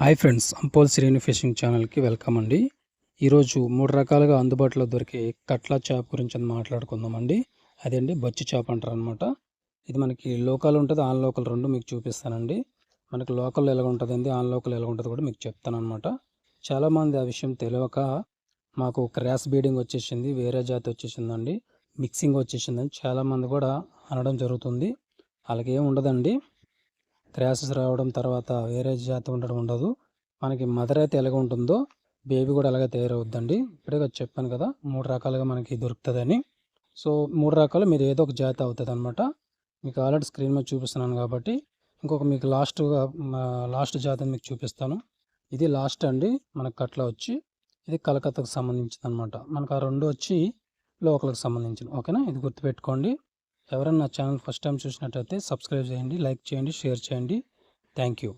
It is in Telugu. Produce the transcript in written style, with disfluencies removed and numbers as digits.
హాయ్ ఫ్రెండ్స్, అంపోల్ శ్రీను ఫిషింగ్ ఛానల్కి వెల్కమ్ అండి. ఈరోజు 3 రకాలుగా అందుబాటులో దొరికే కట్ల చేప గురించి మాట్లాడుకుందామండి. అదండి బొచ్చు చేప అంటారు అనమాట. ఇది మనకి లోకల్ ఉంటుంది, ఆన్ లోకల్ రెండు మీకు చూపిస్తానండి. మనకి లోకల్ ఎలా ఉంటుందండి, ఆన్ లోకల్ ఎలా ఉంటుందో కూడా మీకు చెప్తాను అనమాట. చాలామంది ఆ విషయం తెలియక మాకు క్రాస్ బీడింగ్ వచ్చేసింది, వేరే జాతి వచ్చేసిందండి, మిక్సింగ్ వచ్చేసిందని చాలామంది కూడా అనడం జరుగుతుంది. అలాగే ఉండదండి. క్రాసెస్ రావడం తర్వాత వేరే జాతి ఉండడం ఉండదు. మనకి మదర్ అయితే ఎలాగ ఉంటుందో బేబీ కూడా అలాగే తయారవుద్దండి. ఇప్పుడే చెప్పాను కదా 3 రకాలుగా మనకి దొరుకుతుందని. సో 3 రకాలు మీరు ఏదో ఒక జాతి అవుతుంది అనమాట. మీకు ఆల్రెడీ స్క్రీన్ మీద చూపిస్తున్నాను కాబట్టి ఇంకొక మీకు లాస్ట్ జాతిని మీకు చూపిస్తాను. ఇది లాస్ట్ అండి మనకు కట్ల వచ్చి. ఇది కలకత్తాకు సంబంధించింది అనమాట. మనకు ఆ రెండు వచ్చి లోకల్కి సంబంధించిన. ఓకేనా, ఇది గుర్తుపెట్టుకోండి. ఎవరైనా నా ఛానల్ ఫస్ట్ టైం చూసినట్టయితే సబ్స్క్రైబ్ చేయండి, లైక్ చేయండి, షేర్ చేయండి. Thank you.